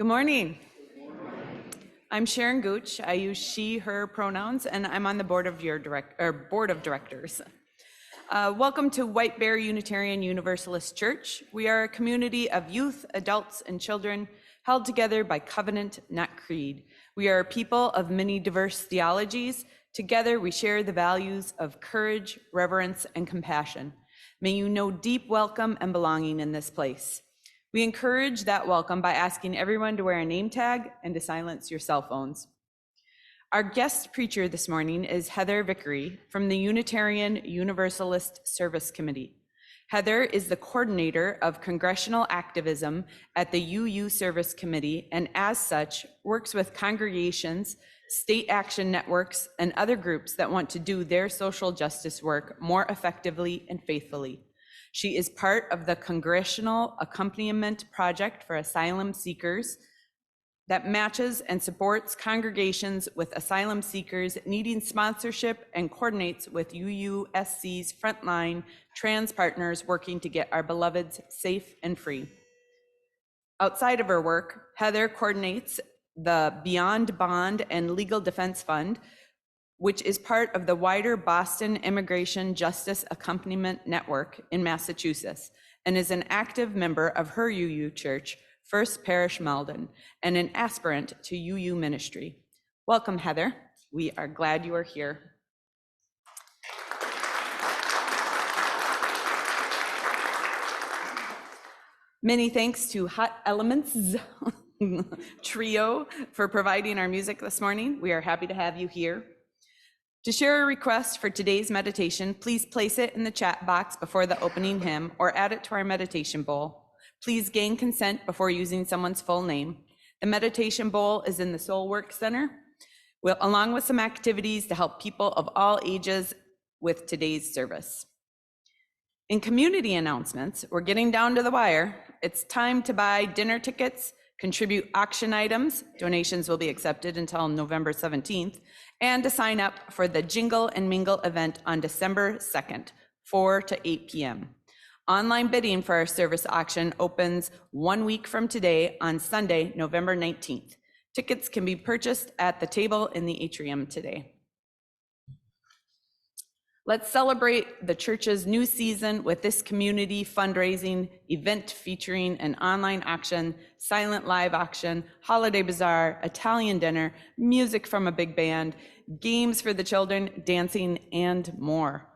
Good morning. I'm Sharon Gooch. I use she, her pronouns, and I'm on the board of directors. Welcome to White Bear Unitarian Universalist Church. We are a community of youth, adults, and children held together by covenant, not creed. We are a people of many diverse theologies. Together, we share the values of courage, reverence, and compassion. May you know deep welcome and belonging in this place. We encourage that welcome by asking everyone to wear a name tag and to silence your cell phones. Our guest preacher this morning is Heather Vickery from the Unitarian Universalist Service Committee. Heather is the coordinator of congressional activism at the UU Service Committee, and as such, works with congregations, state action networks, and other groups that want to do their social justice work more effectively and faithfully. She is part of the Congressional Accompaniment Project for Asylum Seekers that matches and supports congregations with asylum seekers needing sponsorship and coordinates with UUSC's frontline trans partners working to get our beloveds safe and free. Outside of her work, Heather coordinates the Beyond Bond and Legal Defense Fund, which is part of the wider Boston Immigration Justice Accompaniment Network in Massachusetts, and is an active member of her UU church, First Parish Malden, and an aspirant to UU ministry. Welcome, Heather. We are glad you are here. Many thanks to Hot Elements Trio for providing our music this morning. We are happy to have you here. To share a request for today's meditation, please place it in the chat box before the opening hymn or add it to our meditation bowl. Please gain consent before using someone's full name. The meditation bowl is in the Soul Work Center, along with some activities to help people of all ages with today's service. In community announcements, we're getting down to the wire. It's time to buy dinner tickets, contribute auction items, donations will be accepted until November 17th, and to sign up for the Jingle and Mingle event on December 2nd, 4 to 8 p.m. Online bidding for our service auction opens 1 week from today on Sunday, November 19th. Tickets can be purchased at the table in the atrium today. Let's celebrate the church's new season with this community fundraising event featuring an online auction, silent live auction, holiday bazaar, Italian dinner, music from a big band, games for the children, dancing, and more.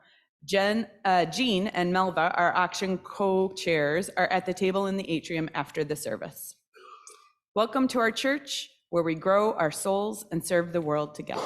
Jean and Melva, our auction co-chairs, are at the table in the atrium after the service. Welcome to our church, where we grow our souls and serve the world together.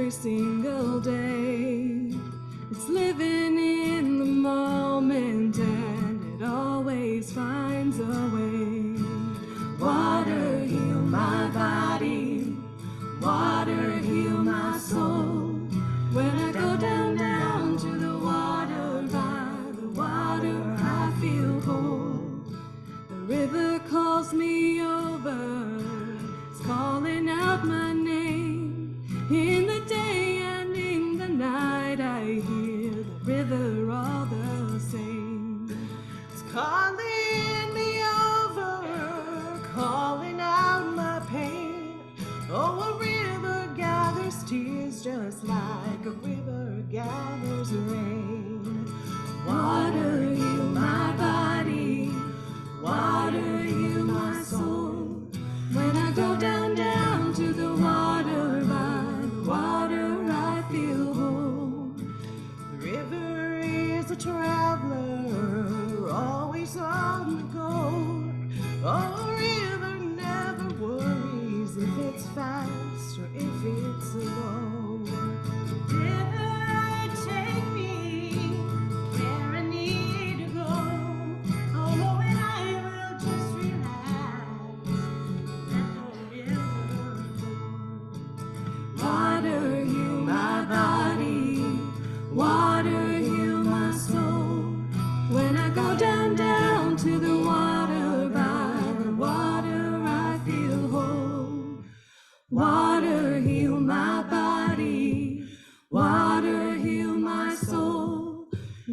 Single day, it's living in the moment, and it always finds a way. Water heal my body, water heal my soul. When I go down to the water, by the water I feel whole. The river calls me over, it's calling out my name. In the day and in the night, I hear the river all the same. It's calling me over, calling out my pain. Oh, a river gathers tears just like a river gathers rain. Water heal my body, water heal my soul. When I go down to the water, water I feel whole. The river is a traveler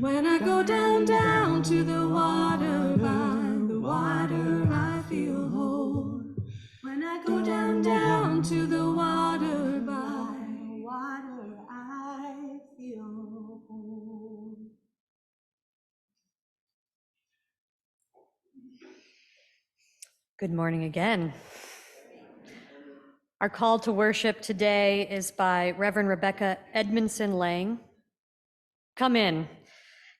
When I go down, down to the water, by the water I feel whole. When I go down, down to the water, by the water I feel whole. Good morning again. Our call to worship today is by Reverend Rebecca Edmondson Lang. Come in.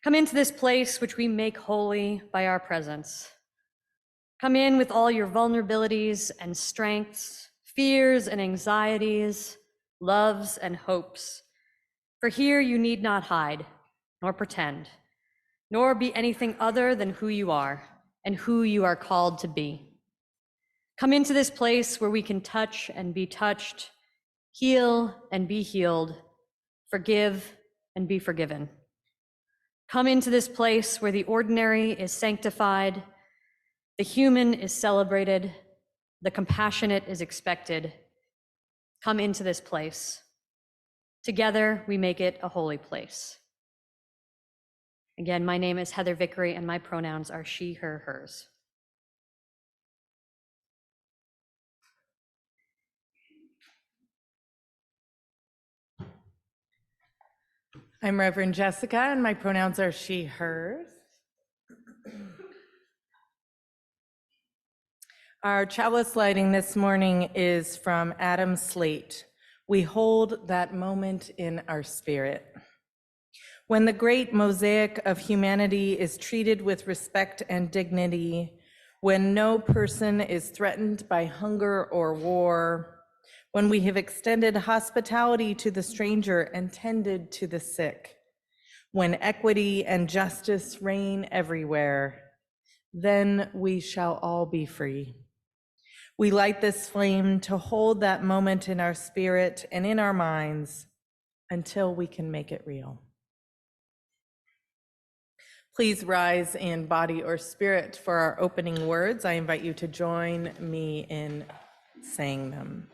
Come into this place which we make holy by our presence. Come in with all your vulnerabilities and strengths, fears and anxieties, loves and hopes. For here you need not hide, nor pretend, nor be anything other than who you are and who you are called to be. Come into this place where we can touch and be touched, heal and be healed, forgive and be forgiven. Come into this place where the ordinary is sanctified, the human is celebrated, the compassionate is expected. Come into this place. Together, we make it a holy place. Again, my name is Heather Vickery, and my pronouns are she, her, hers. I'm Reverend Jessica, and my pronouns are she, hers. Our chalice lighting this morning is from Adam Slate. We hold that moment in our spirit. When the great mosaic of humanity is treated with respect and dignity, when no person is threatened by hunger or war, when we have extended hospitality to the stranger and tended to the sick, when equity and justice reign everywhere, then we shall all be free. We light this flame to hold that moment in our spirit and in our minds until we can make it real. Please rise in body or spirit for our opening words. I invite you to join me in saying them.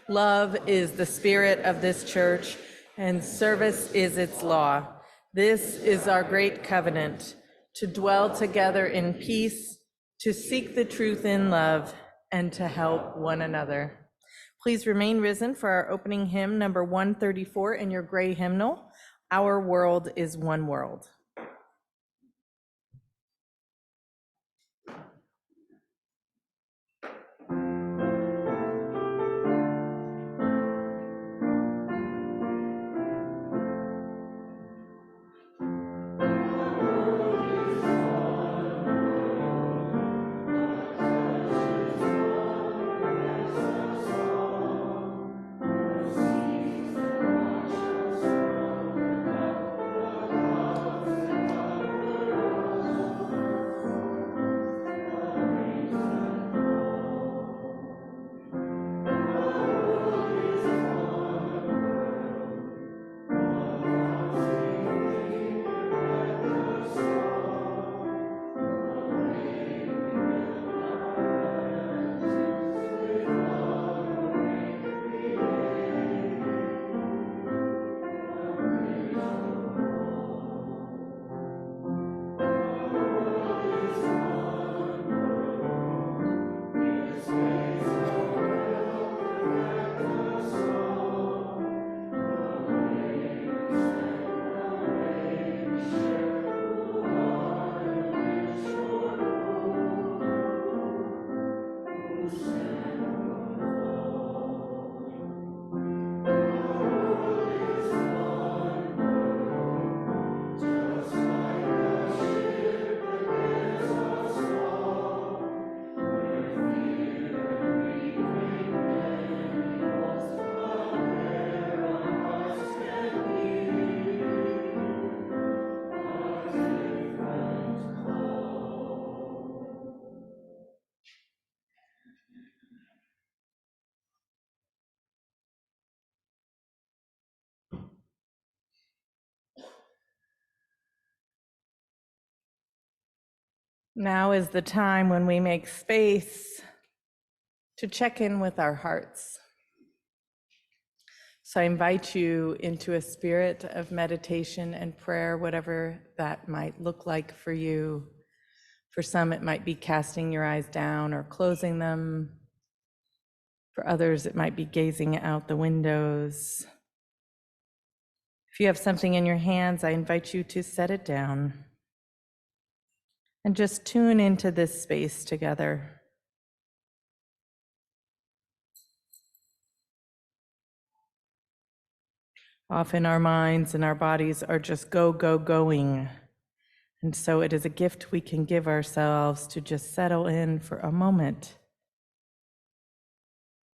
Love is the spirit of this church, and service is its law. This is our great covenant, to dwell together in peace, to seek the truth in love, and to help one another. Please remain risen for our opening hymn, number 134 in your gray hymnal, Our World is One World. Now is the time when we make space to check in with our hearts. So I invite you into a spirit of meditation and prayer, whatever that might look like for you. For some, it might be casting your eyes down or closing them. For others, it might be gazing out the windows. If you have something in your hands, I invite you to set it down and just tune into this space together. Often our minds and our bodies are just going. And so it is a gift we can give ourselves to just settle in for a moment,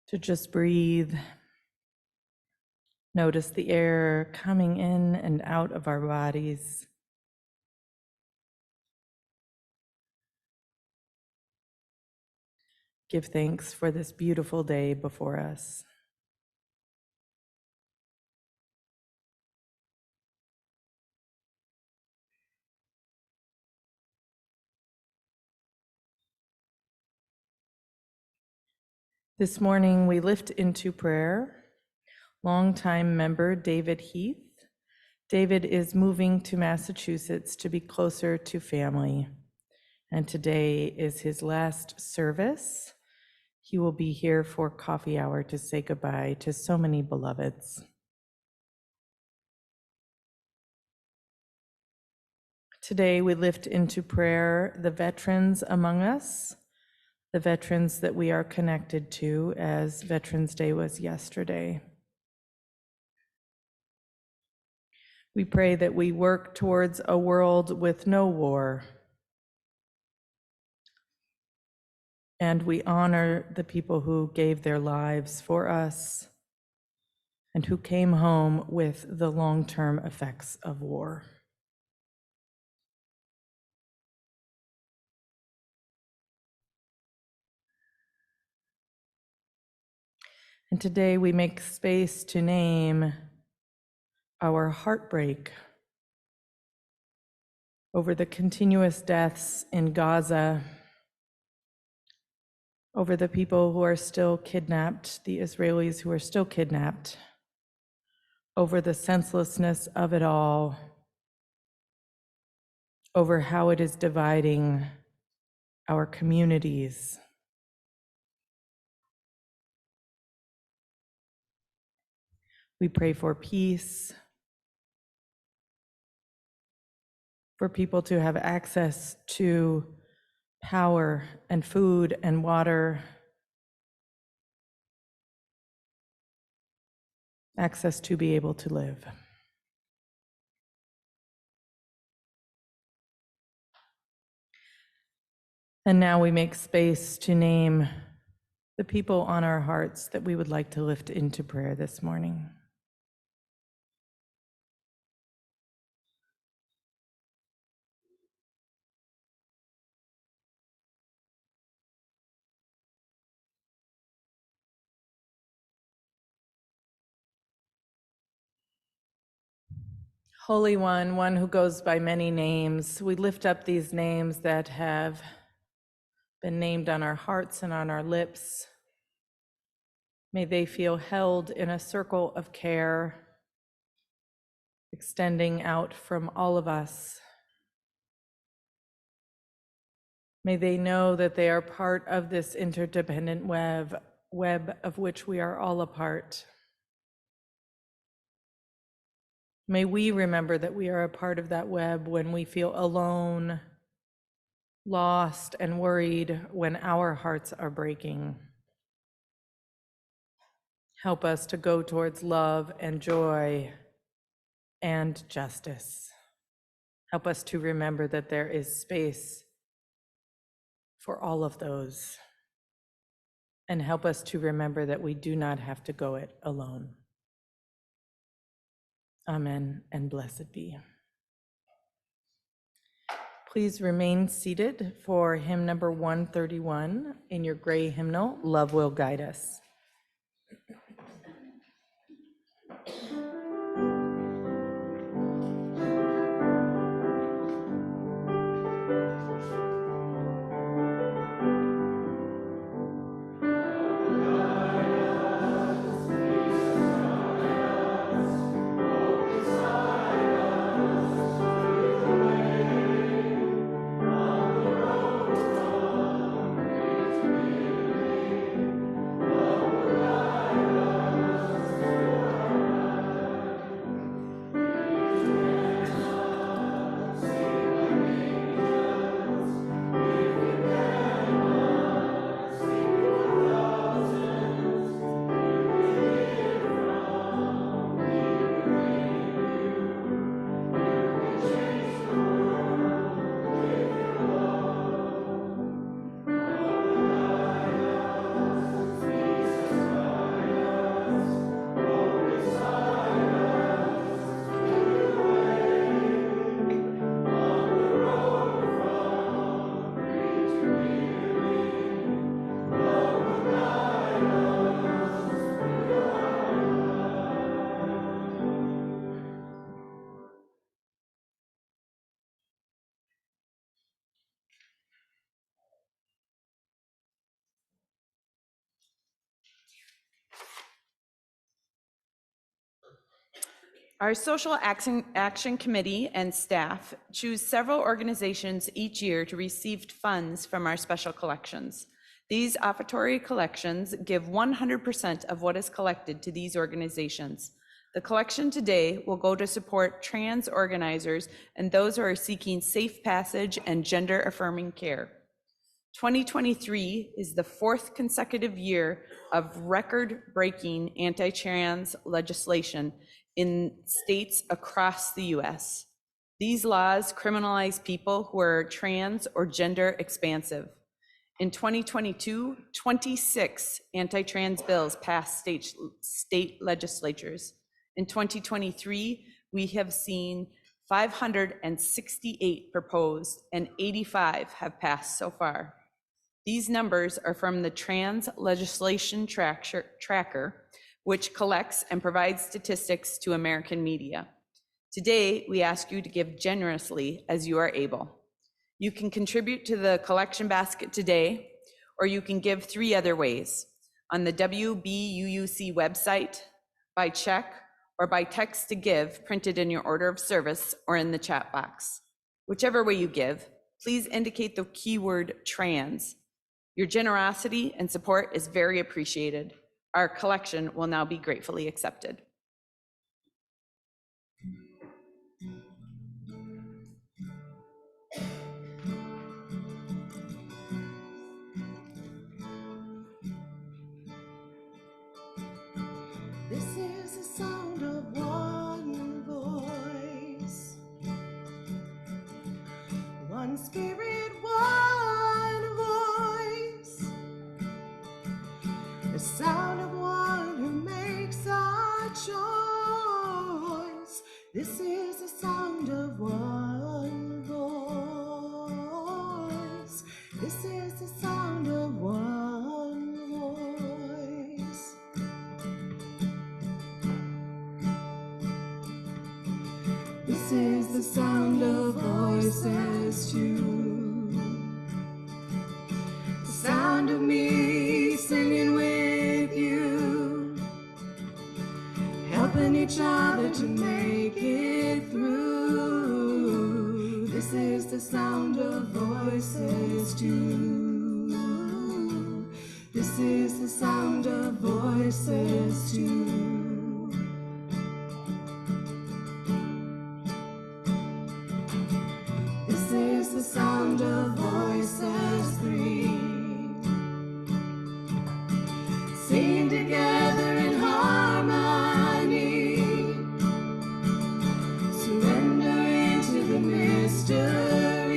to just breathe. Notice the air coming in and out of our bodies. Give thanks for this beautiful day before us. This morning we lift into prayer longtime member David Heath. David is moving to Massachusetts to be closer to family, and today is his last service. He will be here for coffee hour to say goodbye to so many beloveds. Today we lift into prayer the veterans among us, the veterans that we are connected to, as Veterans Day was yesterday. We pray that we work towards a world with no war, and we honor the people who gave their lives for us and who came home with the long-term effects of war. And today we make space to name our heartbreak over the continuous deaths in Gaza, over the people who are still kidnapped, the Israelis who are still kidnapped, over the senselessness of it all, over how it is dividing our communities. We pray for peace, for people to have access to power and food and water, access to be able to live. And now we make space to name the people on our hearts that we would like to lift into prayer this morning. Holy One, one who goes by many names, we lift up these names that have been named on our hearts and on our lips. May they feel held in a circle of care, extending out from all of us. May they know that they are part of this interdependent web of which we are all a part. May we remember that we are a part of that web when we feel alone, lost, and worried when our hearts are breaking. Help us to go towards love and joy and justice. Help us to remember that there is space for all of those. And help us to remember that we do not have to go it alone. Amen and blessed be. Please remain seated for hymn number 131 in your gray hymnal, Love Will Guide Us. Our Social Action Committee and staff choose several organizations each year to receive funds from our special collections. These offertory collections give 100% of what is collected to these organizations. The collection today will go to support trans organizers and those who are seeking safe passage and gender-affirming care. 2023 is the fourth consecutive year of record-breaking anti-trans legislation in states across the US. These laws criminalize people who are trans or gender expansive. In 2022, 26 anti-trans bills passed state legislatures. In 2023, we have seen 568 proposed and 85 have passed so far. These numbers are from the Trans Legislation Tracker, which collects and provides statistics to American media. Today, we ask you to give generously as you are able. You can contribute to the collection basket today, or you can give three other ways: on the WBUUC website, by check, or by text to give printed in your order of service or in the chat box. Whichever way you give, please indicate the keyword trans. Your generosity and support is very appreciated. Our collection will now be gratefully accepted. This is the sound of one voice, one spirit, one voice, the sound of one who makes a choice. This is the sound of one voice. This is the sound of one voice. This is the sound of voices too. The sound of me singing with you, helping each other to make it through. This is the sound of voices too. This is the sound of voices too. This is the sound of voices three, singing together in harmony, surrender into the mystery.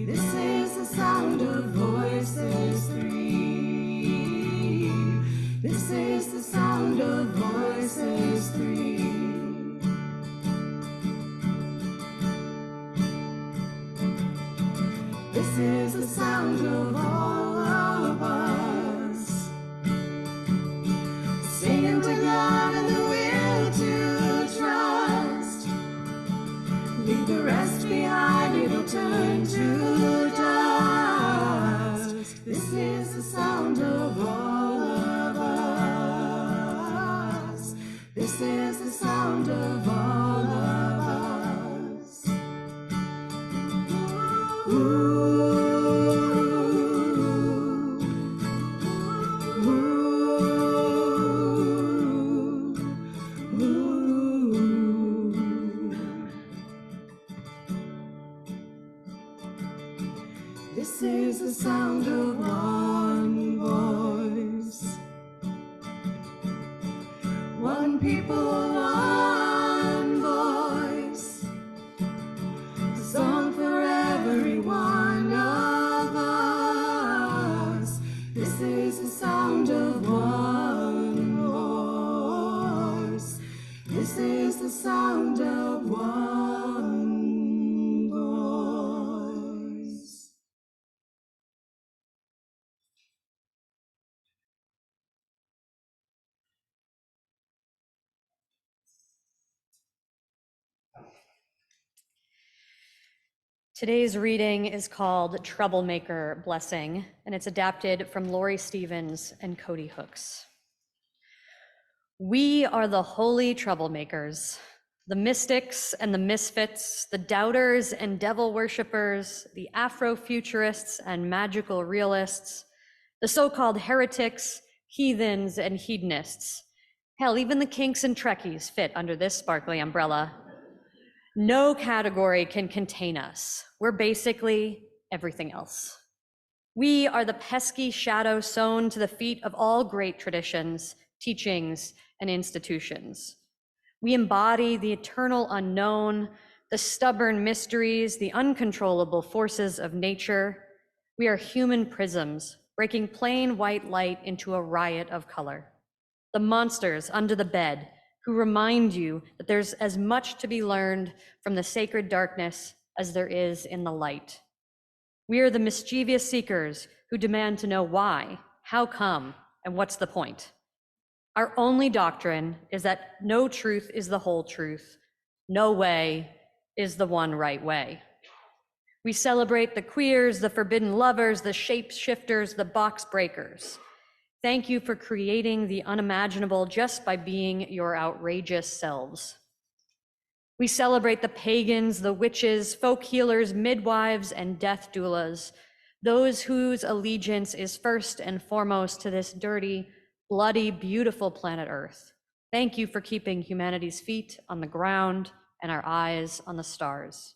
This is the sound of voices three. This is the sound of voices three. This is the sound of all of us, singing to God and the will to trust. Leave the rest behind, it'll turn to dust. This is the sound of all of us. This is the sound of all of us. Ooh. This is the sound of one voice, one people, one voice, a song for every one of us. This is the sound of one voice. This is the sound of one voice. Today's reading is called Troublemaker Blessing, and it's adapted from Laurie Stevens and Cody Hooks. We are the holy troublemakers, the mystics and the misfits, the doubters and devil worshippers, the Afrofuturists and magical realists, the so-called heretics, heathens, and hedonists. Hell, even the kinks and trekkies fit under this sparkly umbrella. No category can contain us. We're basically everything else. We are the pesky shadow sewn to the feet of all great traditions, teachings, and institutions. We embody the eternal unknown, the stubborn mysteries, the uncontrollable forces of nature. We are human prisms, breaking plain white light into a riot of color. The monsters under the bed who remind you that there's as much to be learned from the sacred darkness as there is in the light. We are the mischievous seekers who demand to know why, how come, and what's the point. Our only doctrine is that no truth is the whole truth. No way is the one right way. We celebrate the queers, the forbidden lovers, the shapeshifters, the box breakers. Thank you for creating the unimaginable just by being your outrageous selves. We celebrate the pagans, the witches, folk healers, midwives, and death doulas, those whose allegiance is first and foremost to this dirty, bloody, beautiful planet Earth. Thank you for keeping humanity's feet on the ground and our eyes on the stars.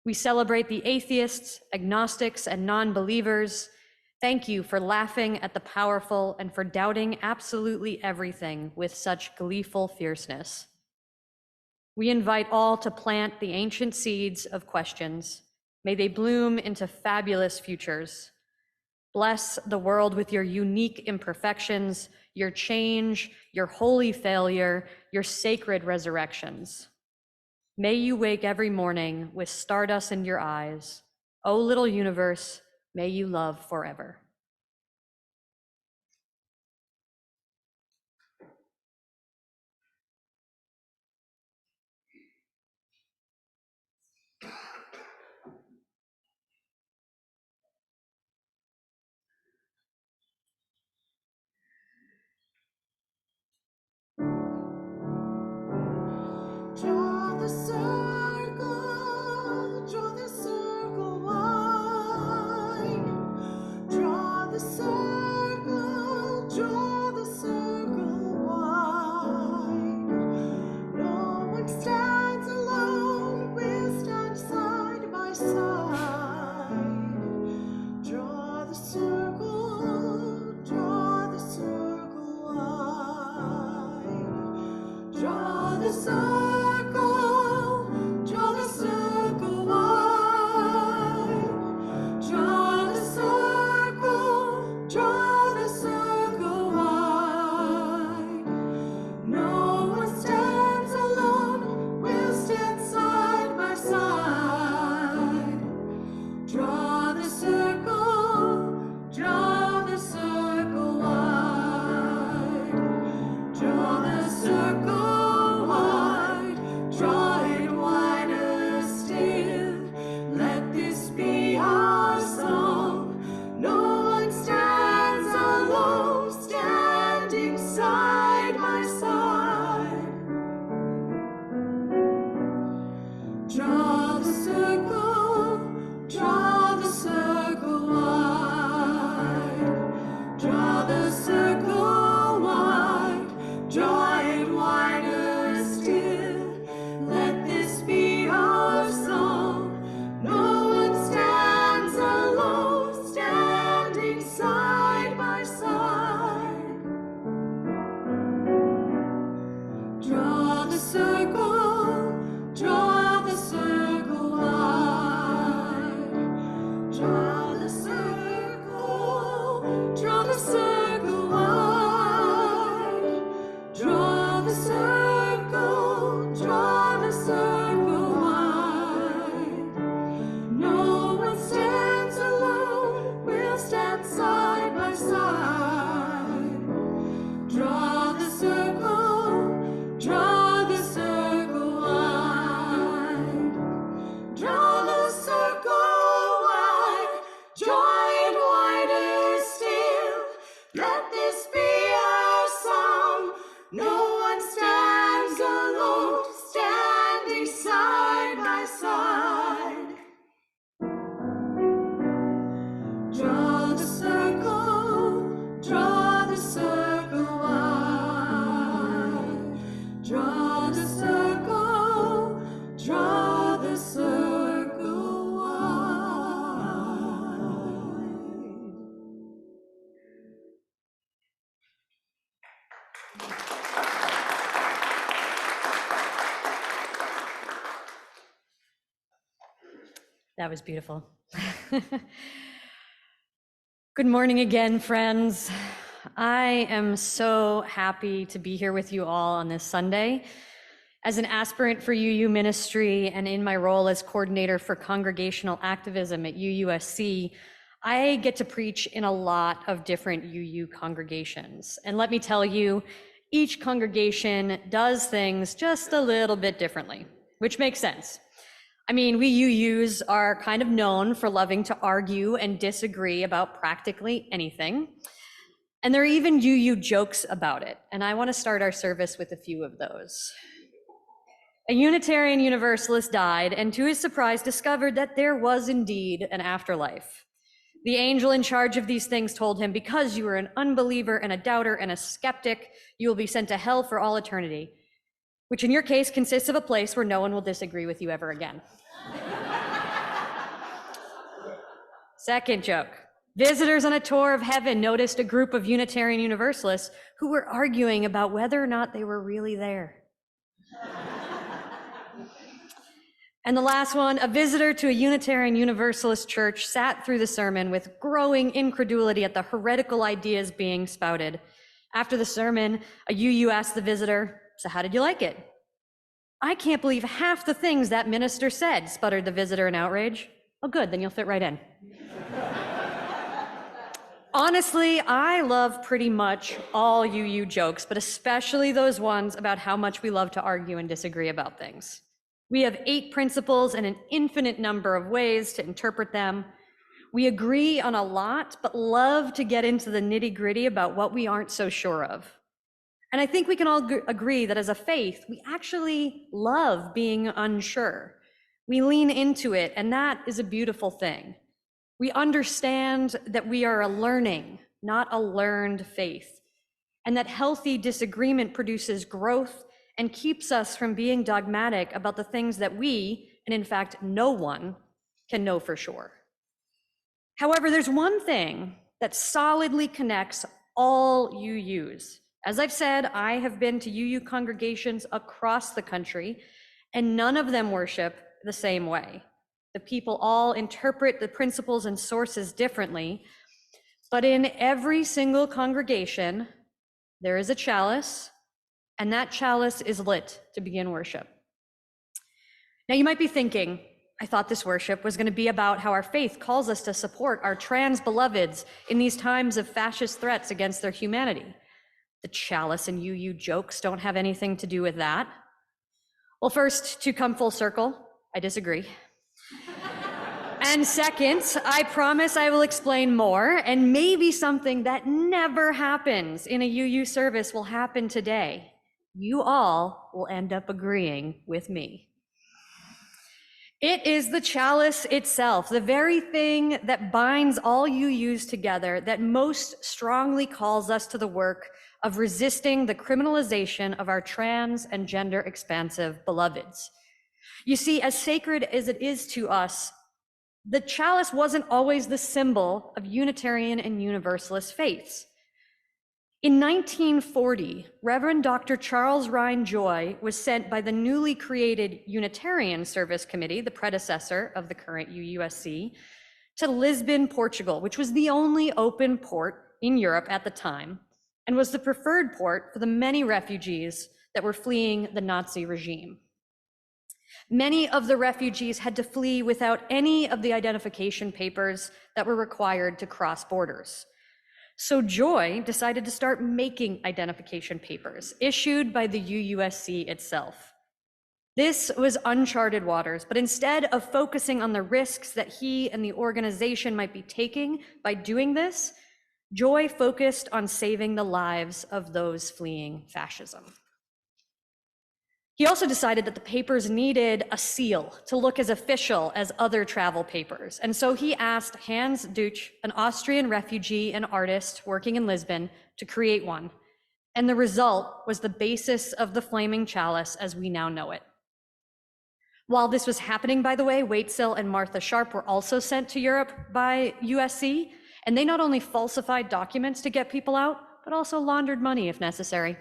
We celebrate the atheists, agnostics, and non-believers. Thank you for laughing at the powerful and for doubting absolutely everything with such gleeful fierceness. We invite all to plant the ancient seeds of questions. May they bloom into fabulous futures. Bless the world with your unique imperfections, your change, your holy failure, your sacred resurrections. May you wake every morning with stardust in your eyes. O little universe, may you love forever. Draw the circle wide. Draw the circle wide. No one stands alone, we'll stand side by side. Draw the circle wide. Draw the circle wide. Draw the circle wide. No one stands alone, we'll stand side by side. Draw the circle wide. Draw the circle wide. Draw it wider still. Let this be our song. No one stands alone, standing side by side. Draw the circle wide. Draw the circle wide. Draw it wider still. Let this be our song. No one stands alone, standing side by side. Draw the circle wide. Draw the circle wide. Draw the circle wide. No one stands alone, we'll stand side by side. Draw the circle wide. Draw the circle wide. Draw it wider still. Let this be our song. No That was beautiful. Good morning again, friends. I am so happy to be here with you all on this Sunday. As an aspirant for UU ministry and in my role as coordinator for congregational activism at UUSC, I get to preach in a lot of different UU congregations. And let me tell you, each congregation does things just a little bit differently, which makes sense. I mean, we UUs are kind of known for loving to argue and disagree about practically anything. And there are even UU jokes about it. And I want to start our service with a few of those. A Unitarian Universalist died and to his surprise discovered that there was indeed an afterlife. The angel in charge of these things told him, because you are an unbeliever and a doubter and a skeptic, you will be sent to hell for all eternity, which in your case consists of a place where no one will disagree with you ever again. Second joke. Visitors on a tour of heaven noticed a group of Unitarian Universalists who were arguing about whether or not they were really there. And the last one, a visitor to a Unitarian Universalist church sat through the sermon with growing incredulity at the heretical ideas being spouted. After the sermon, a UU asked the visitor, "So how did you like it?" "I can't believe half the things that minister said," sputtered the visitor in outrage. "Oh, good, then you'll fit right in." Honestly, I love pretty much all UU jokes, but especially those ones about how much we love to argue and disagree about things. We have 8 principles and an infinite number of ways to interpret them. We agree on a lot, but love to get into the nitty-gritty about what we aren't so sure of. And I think we can all agree that as a faith, we actually love being unsure. We lean into it, and that is a beautiful thing. We understand that we are a learning, not a learned faith, and that healthy disagreement produces growth and keeps us from being dogmatic about the things that we, and in fact, no one, can know for sure. However, there's one thing that solidly connects all UUs. As I've said, I have been to UU congregations across the country, and none of them worship the same way. The people all interpret the principles and sources differently, but in every single congregation, there is a chalice, and that chalice is lit to begin worship. Now you might be thinking, I thought this worship was going to be about how our faith calls us to support our trans beloveds in these times of fascist threats against their humanity. The chalice and UU jokes don't have anything to do with that. Well, first, to come full circle, I disagree. And second, I promise I will explain more, and maybe something that never happens in a UU service will happen today. You all will end up agreeing with me. It is the chalice itself, the very thing that binds all UUs together, that most strongly calls us to the work of resisting the criminalization of our trans and gender expansive beloveds. You see, as sacred as it is to us, the chalice wasn't always the symbol of Unitarian and Universalist faiths. In 1940, Reverend Dr. Charles Ryan Joy was sent by the newly created Unitarian Service Committee, the predecessor of the current UUSC, to Lisbon, Portugal, which was the only open port in Europe at the time, and was the preferred port for the many refugees that were fleeing the Nazi regime. Many of the refugees had to flee without any of the identification papers that were required to cross borders. So Joy decided to start making identification papers issued by the UUSC itself. This was uncharted waters, but instead of focusing on the risks that he and the organization might be taking by doing this, Joy focused on saving the lives of those fleeing fascism. He also decided that the papers needed a seal to look as official as other travel papers. And so he asked Hans Deutsch, an Austrian refugee and artist working in Lisbon, to create one. And the result was the basis of the flaming chalice as we now know it. While this was happening, by the way, Waitzel and Martha Sharp were also sent to Europe by USC, and they not only falsified documents to get people out, but also laundered money if necessary.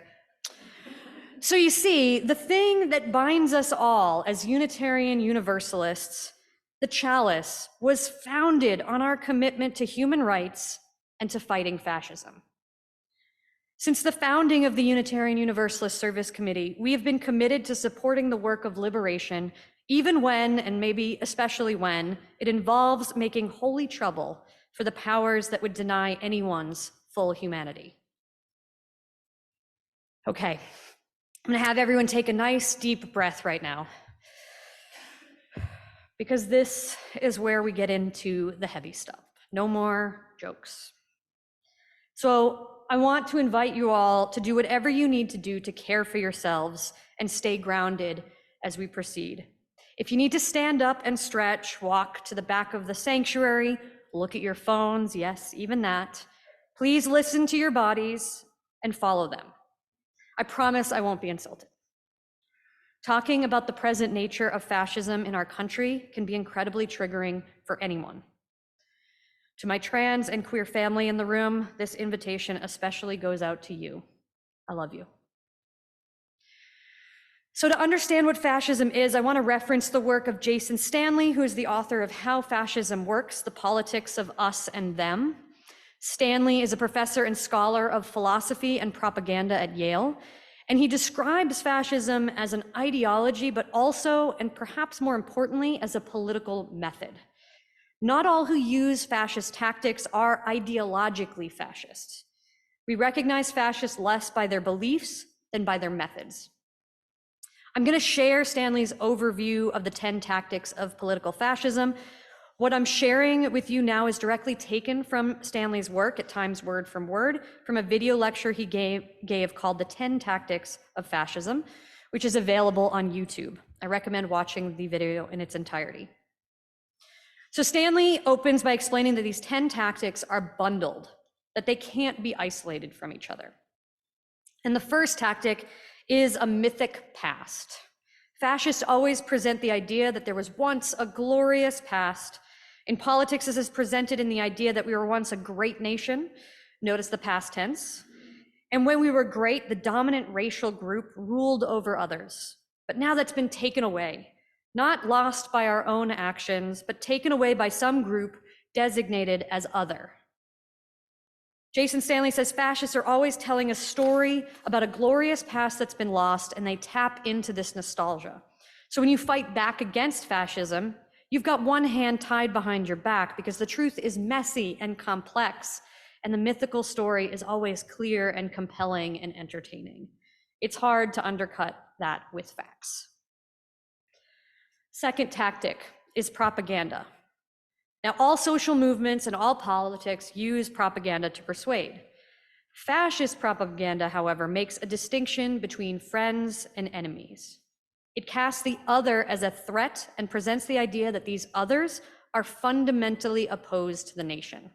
So you see, the thing that binds us all as Unitarian Universalists The chalice was founded on our commitment to human rights and to fighting fascism. Since the founding of the Unitarian Universalist Service Committee, we have been committed to supporting the work of liberation, even when, and maybe especially when, it involves making holy trouble for the powers that would deny anyone's full humanity. Okay, I'm gonna have everyone take a nice deep breath right now, because this is where we get into the heavy stuff. No more jokes. So I want to invite you all to do whatever you need to do to care for yourselves and stay grounded as we proceed. If you need to stand up and stretch, walk to the back of the sanctuary, look at your phones, yes, even that, please listen to your bodies and follow them. I promise I won't be insulted. Talking about the present nature of fascism in our country can be incredibly triggering for anyone. To my trans and queer family in the room, this invitation especially goes out to you. I love you. So to understand what fascism is, I want to reference the work of Jason Stanley, who is the author of How Fascism Works, The Politics of Us and Them. Stanley is a professor and scholar of philosophy and propaganda at Yale, and he describes fascism as an ideology, but also, and perhaps more importantly, as a political method. Not all who use fascist tactics are ideologically fascist. We recognize fascists less by their beliefs than by their methods. I'm going to share Stanley's overview of the 10 tactics of political fascism. What I'm sharing with you now is directly taken from Stanley's work, at times word from word, from a video lecture he gave called The 10 Tactics of Fascism, which is available on YouTube. I recommend watching the video in its entirety. So Stanley opens by explaining that these 10 tactics are bundled, that they can't be isolated from each other. And the first tactic is a mythic past. Fascists always present the idea that there was once a glorious past. In politics, this is presented in the idea that we were once a great nation. Notice the past tense. And when we were great, the dominant racial group ruled over others. But now that's been taken away, not lost by our own actions, but taken away by some group designated as other. Jason Stanley says fascists are always telling a story about a glorious past that's been lost, and they tap into this nostalgia. So when you fight back against fascism, you've got one hand tied behind your back because the truth is messy and complex, and the mythical story is always clear and compelling and entertaining. It's hard to undercut that with facts. Second tactic is propaganda. Now, all social movements and all politics use propaganda to persuade. Fascist propaganda, however, makes a distinction between friends and enemies. It casts the other as a threat and presents the idea that these others are fundamentally opposed to the nation.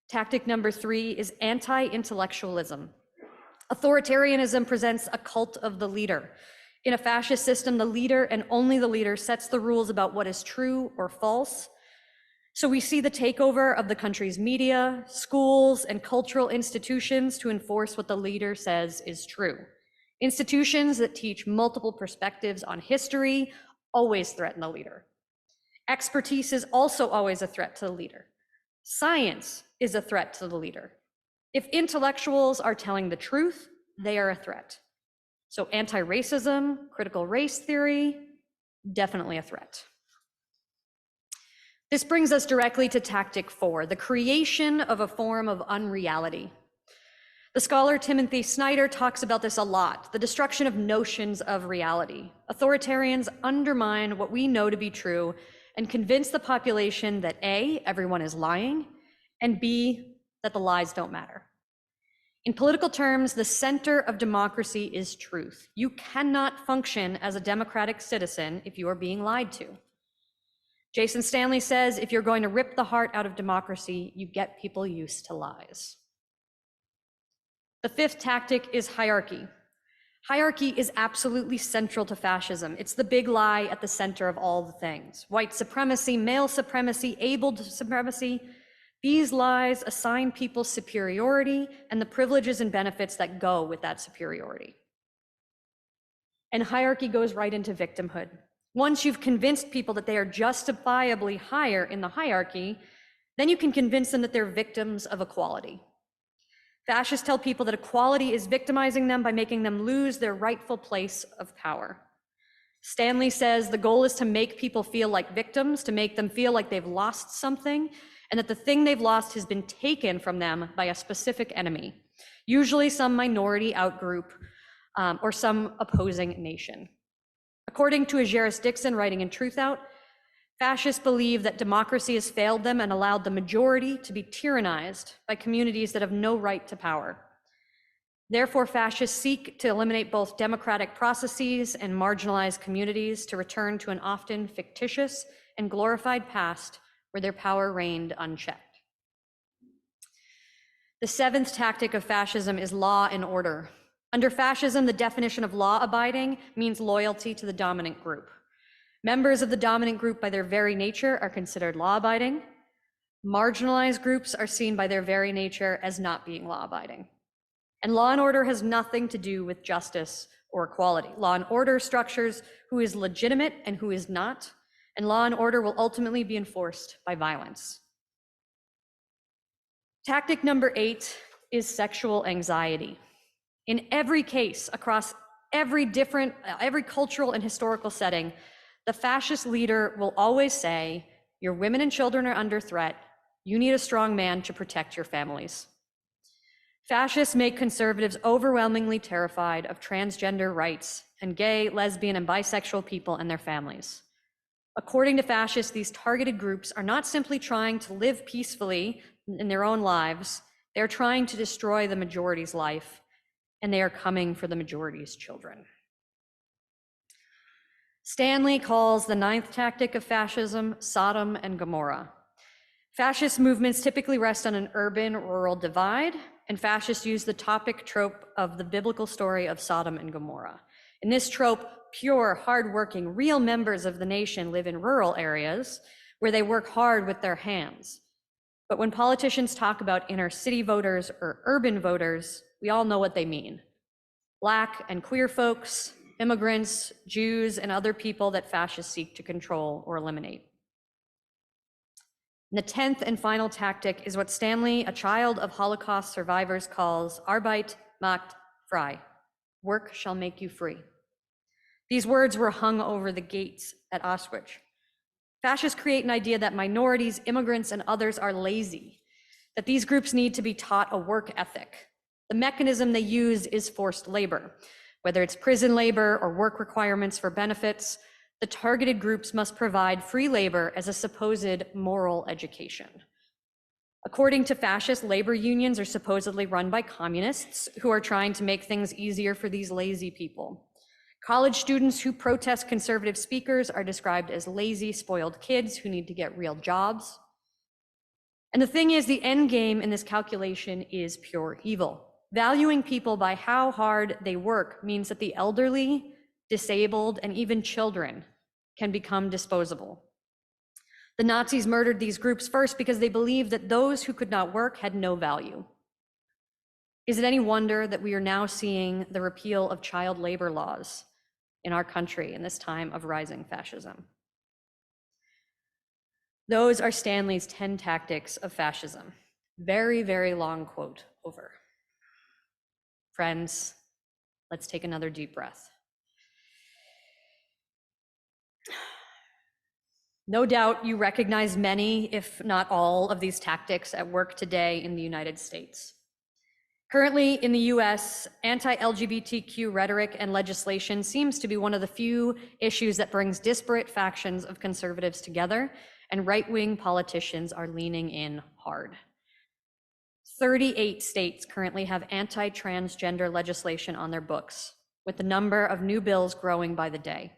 Tactic number 3 is anti-intellectualism. Authoritarianism presents a cult of the leader. In a fascist system, the leader and only the leader sets the rules about what is true or false. So we see the takeover of the country's media, schools, and cultural institutions to enforce what the leader says is true. Institutions that teach multiple perspectives on history always threaten the leader. Expertise is also always a threat to the leader. Science is a threat to the leader. If intellectuals are telling the truth, they are a threat. So anti-racism, critical race theory, definitely a threat. This brings us directly to tactic 4, the creation of a form of unreality. The scholar Timothy Snyder talks about this a lot, the destruction of notions of reality. Authoritarians undermine what we know to be true and convince the population that A, everyone is lying, and B, that the lies don't matter. In political terms, the center of democracy is truth. You cannot function as a democratic citizen if you are being lied to. Jason Stanley says, if you're going to rip the heart out of democracy, you get people used to lies. The 5th tactic is hierarchy. Hierarchy is absolutely central to fascism. It's the big lie at the center of all the things. White supremacy, male supremacy, abled supremacy. These lies assign people superiority and the privileges and benefits that go with that superiority. And hierarchy goes right into victimhood. Once you've convinced people that they are justifiably higher in the hierarchy, then you can convince them that they're victims of equality. Fascists tell people that equality is victimizing them by making them lose their rightful place of power. Stanley says the goal is to make people feel like victims, to make them feel like they've lost something, and that the thing they've lost has been taken from them by a specific enemy, usually some minority outgroup or some opposing nation. According to Ageris Dixon, writing in Truth Out, fascists believe that democracy has failed them and allowed the majority to be tyrannized by communities that have no right to power. Therefore, fascists seek to eliminate both democratic processes and marginalized communities to return to an often fictitious and glorified past where their power reigned unchecked. The seventh tactic of fascism is law and order. Under fascism, the definition of law-abiding means loyalty to the dominant group. Members of the dominant group by their very nature are considered law-abiding. Marginalized groups are seen by their very nature as not being law-abiding. And law and order has nothing to do with justice or equality. Law and order structures who is legitimate and who is not, and law and order will ultimately be enforced by violence. Tactic number 8 is sexual anxiety. In every case, across every cultural and historical setting, the fascist leader will always say, your women and children are under threat. You need a strong man to protect your families. Fascists make conservatives overwhelmingly terrified of transgender rights and gay, lesbian, and bisexual people and their families. According to fascists, these targeted groups are not simply trying to live peacefully in their own lives, they're trying to destroy the majority's life, and they are coming for the majority's children. Stanley calls the 9th tactic of fascism Sodom and Gomorrah. Fascist movements typically rest on an urban-rural divide, and fascists use the topic trope of the biblical story of Sodom and Gomorrah. In this trope, pure, hardworking, real members of the nation live in rural areas where they work hard with their hands. But when politicians talk about inner city voters or urban voters, we all know what they mean. Black and queer folks, immigrants, Jews, and other people that fascists seek to control or eliminate. And the 10th and final tactic is what Stanley, a child of Holocaust survivors, calls Arbeit macht frei. Work shall make you free. These words were hung over the gates at Auschwitz. Fascists create an idea that minorities, immigrants, and others are lazy, that these groups need to be taught a work ethic. The mechanism they use is forced labor. Whether it's prison labor or work requirements for benefits, the targeted groups must provide free labor as a supposed moral education. According to fascists, labor unions are supposedly run by communists who are trying to make things easier for these lazy people. College students who protest conservative speakers are described as lazy, spoiled kids who need to get real jobs. And the thing is, the end game in this calculation is pure evil. Valuing people by how hard they work means that the elderly, disabled, and even children can become disposable. The Nazis murdered these groups first because they believed that those who could not work had no value. Is it any wonder that we are now seeing the repeal of child labor laws in our country in this time of rising fascism? Those are Stanley's 10 tactics of fascism. Very, very long quote over. Friends, let's take another deep breath. No doubt you recognize many, if not all, of these tactics at work today in the United States. Currently in the US, anti-LGBTQ rhetoric and legislation seems to be one of the few issues that brings disparate factions of conservatives together, and right-wing politicians are leaning in hard. 38 states currently have anti-transgender legislation on their books, with the number of new bills growing by the day.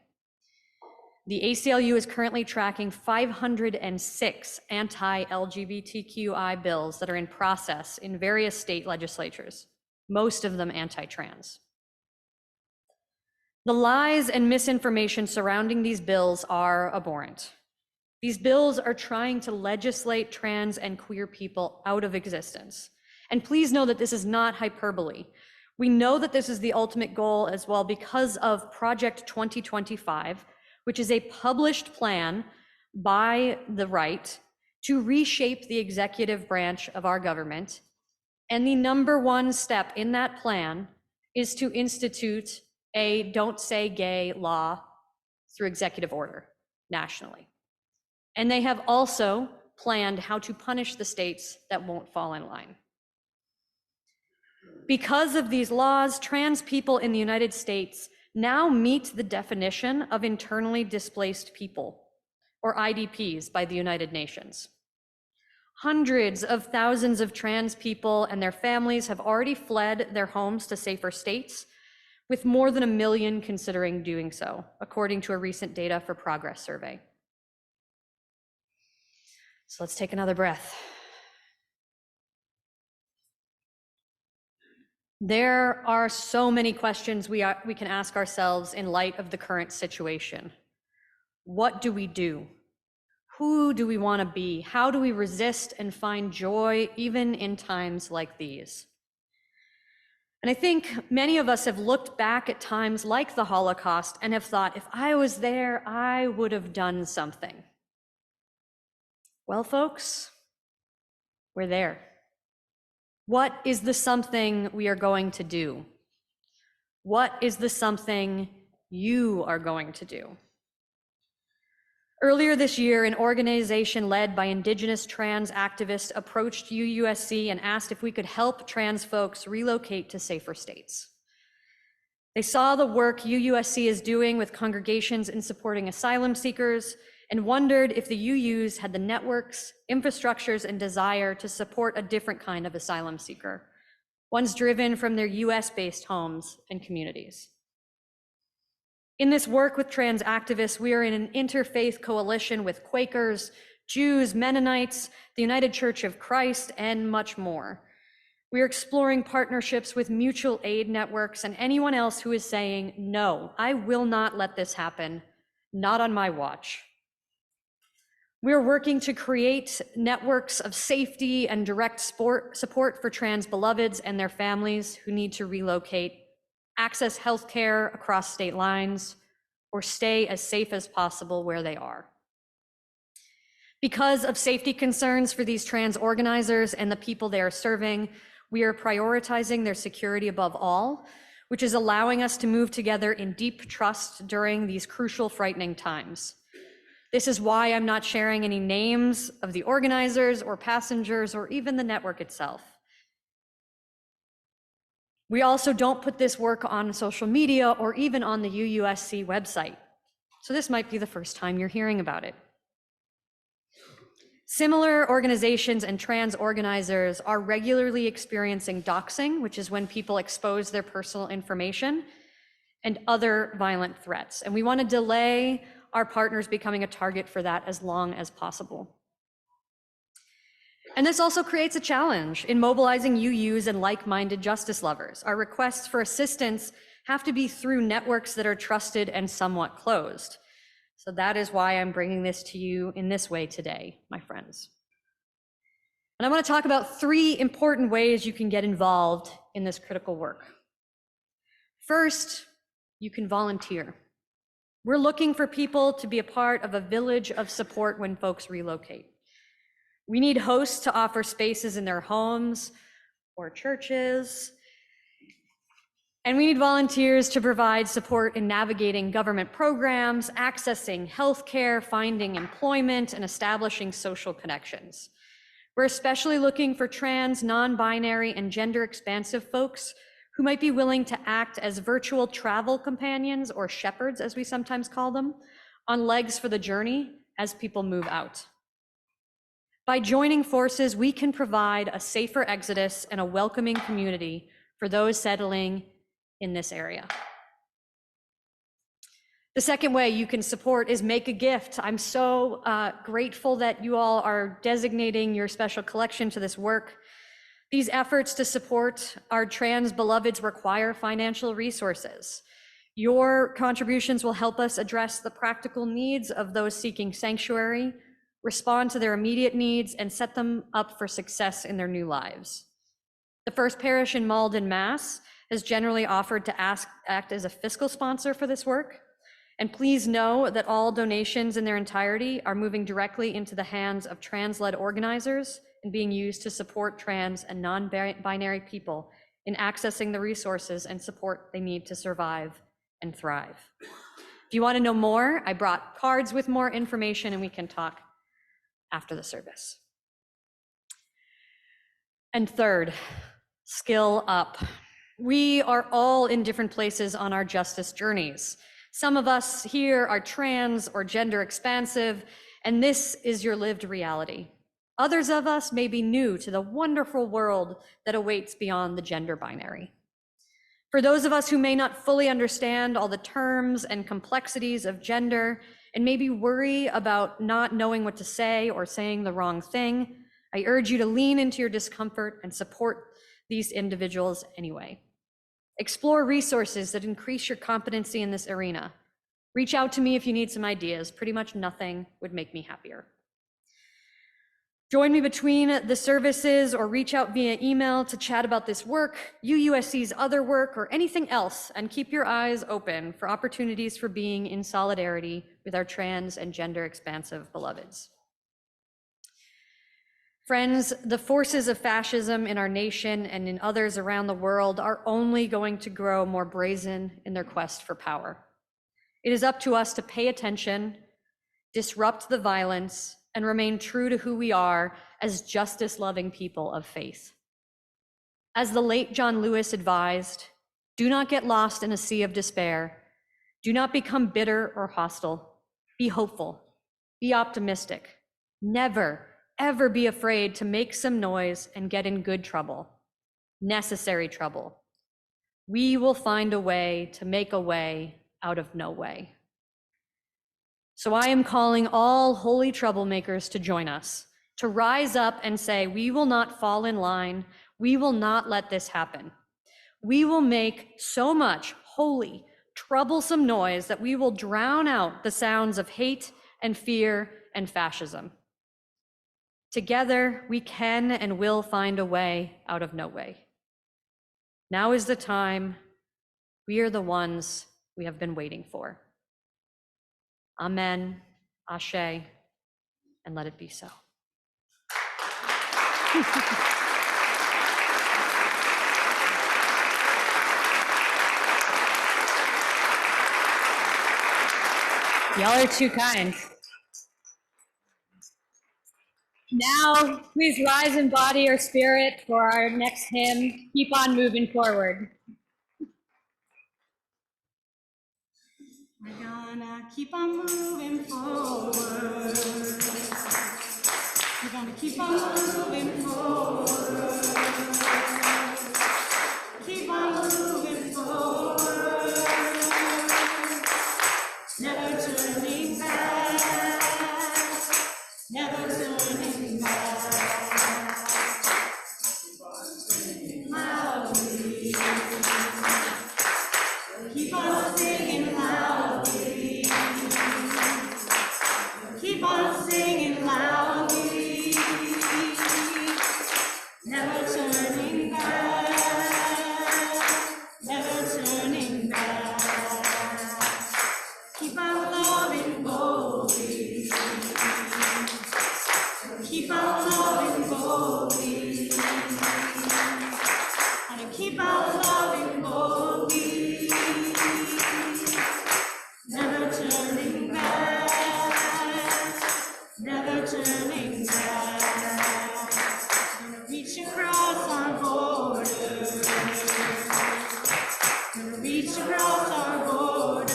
The ACLU is currently tracking 506 anti-LGBTQI bills that are in process in various state legislatures, most of them anti-trans. The lies and misinformation surrounding these bills are abhorrent. These bills are trying to legislate trans and queer people out of existence. And please know that this is not hyperbole. We know that this is the ultimate goal as well because of Project 2025, which is a published plan by the right to reshape the executive branch of our government. And the number one step in that plan is to institute a don't say gay law through executive order nationally. And they have also planned how to punish the states that won't fall in line. Because of these laws, trans people in the United States now meet the definition of internally displaced people, or IDPs, by the United Nations. Hundreds of thousands of trans people and their families have already fled their homes to safer states, with more than 1 million considering doing so, according to a recent Data for Progress survey. So let's take another breath. There are so many questions we can ask ourselves in light of the current situation. What do we do? Who do we want to be? How do we resist and find joy even in times like these? And I think many of us have looked back at times like the Holocaust and have thought, if I was there, I would have done something. Well, folks, we're there. What is the something we are going to do? What is the something you are going to do? Earlier this year, an organization led by Indigenous trans activists approached UUSC and asked if we could help trans folks relocate to safer states. They saw the work UUSC is doing with congregations in supporting asylum seekers and wondered if the UUs had the networks, infrastructures, and desire to support a different kind of asylum seeker, ones driven from their US-based homes and communities. In this work with trans activists, we are in an interfaith coalition with Quakers, Jews, Mennonites, the United Church of Christ, and much more. We are exploring partnerships with mutual aid networks and anyone else who is saying, no, I will not let this happen, not on my watch. We are working to create networks of safety and direct support for trans beloveds and their families who need to relocate, access healthcare across state lines, or stay as safe as possible where they are. Because of safety concerns for these trans organizers and the people they are serving, we are prioritizing their security above all, which is allowing us to move together in deep trust during these crucial, frightening times. This is why I'm not sharing any names of the organizers or passengers or even the network itself. We also don't put this work on social media or even on the UUSC website. So this might be the first time you're hearing about it. Similar organizations and trans organizers are regularly experiencing doxing, which is when people expose their personal information, and other violent threats. And we want to delay our partners becoming a target for that as long as possible. And this also creates a challenge in mobilizing UUs and like-minded justice lovers. Our requests for assistance have to be through networks that are trusted and somewhat closed. So that is why I'm bringing this to you in this way today, my friends. And I want to talk about 3 important ways you can get involved in this critical work. First, you can volunteer. We're looking for people to be a part of a village of support when folks relocate. We need hosts to offer spaces in their homes or churches. And we need volunteers to provide support in navigating government programs, accessing healthcare, finding employment, and establishing social connections. We're especially looking for trans, non-binary, and gender-expansive folks who might be willing to act as virtual travel companions, or shepherds, as we sometimes call them, on legs for the journey as people move out. By joining forces, we can provide a safer exodus and a welcoming community for those settling in this area. The second way you can support is make a gift. I'm so grateful that you all are designating your special collection to this work. These efforts to support our trans beloveds require financial resources. Your contributions will help us address the practical needs of those seeking sanctuary, respond to their immediate needs, and set them up for success in their new lives. The First Parish in Malden, Mass. has generally offered to act as a fiscal sponsor for this work. And please know that all donations in their entirety are moving directly into the hands of trans-led organizers and being used to support trans and non-binary people in accessing the resources and support they need to survive and thrive. If you want to know more, I brought cards with more information and we can talk after the service. And third, skill up. We are all in different places on our justice journeys. Some of us here are trans or gender expansive, and this is your lived reality. Others of us may be new to the wonderful world that awaits beyond the gender binary. For those of us who may not fully understand all the terms and complexities of gender and maybe worry about not knowing what to say or saying the wrong thing, I urge you to lean into your discomfort and support these individuals anyway. Explore resources that increase your competency in this arena. Reach out to me if you need some ideas. Pretty much nothing would make me happier. Join me between the services or reach out via email to chat about this work, UUSC's other work, or anything else, and keep your eyes open for opportunities for being in solidarity with our trans and gender expansive beloveds. Friends, the forces of fascism in our nation and in others around the world are only going to grow more brazen in their quest for power. It is up to us to pay attention, disrupt the violence, and remain true to who we are as justice-loving people of faith. As the late John Lewis advised, do not get lost in a sea of despair. Do not become bitter or hostile. Be hopeful. Be optimistic. Never, ever be afraid to make some noise and get in good trouble, necessary trouble. We will find a way to make a way out of no way. So I am calling all holy troublemakers to join us, to rise up and say, we will not fall in line. We will not let this happen. We will make so much holy, troublesome noise that we will drown out the sounds of hate and fear and fascism. Together, we can and will find a way out of no way. Now is the time. We are the ones we have been waiting for. Amen, Ashe, and let it be so. Y'all are too kind. Now, please rise in body or spirit for our next hymn, Keep On Moving Forward. We're gonna keep on moving forward. We're gonna keep on moving forward. Keep on moving forward. Never turning back. Never turning back. Loudly. Keep on singing loudly. Keep on singing loudly. Never turning back. Never turning back. Keep on loving boldly. Keep on loving boldly. And keep on loving boldly. Never turning back. Never turning back. Gonna reach across our border. Gonna reach across our border.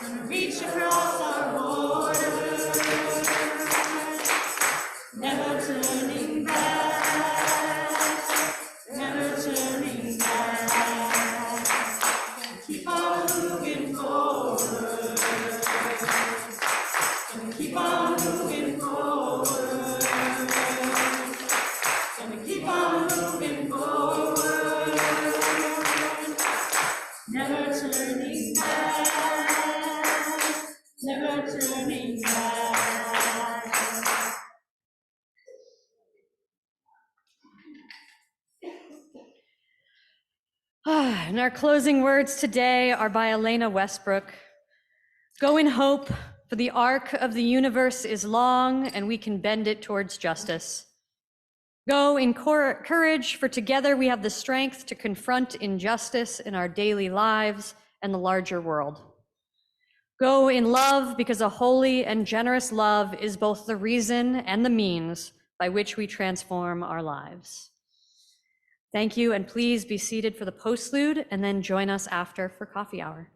Gonna reach across our border. Never turning back. Never turning back. Gonna keep on moving forward. Gonna keep on moving forward. Gonna keep on moving forward. And our closing words today are by Elena Westbrook. Go in hope, for the arc of the universe is long and we can bend it towards justice. Go in courage, for together we have the strength to confront injustice in our daily lives and the larger world. Go in love, because a holy and generous love is both the reason and the means by which we transform our lives. Thank you, and please be seated for the postlude and then join us after for coffee hour.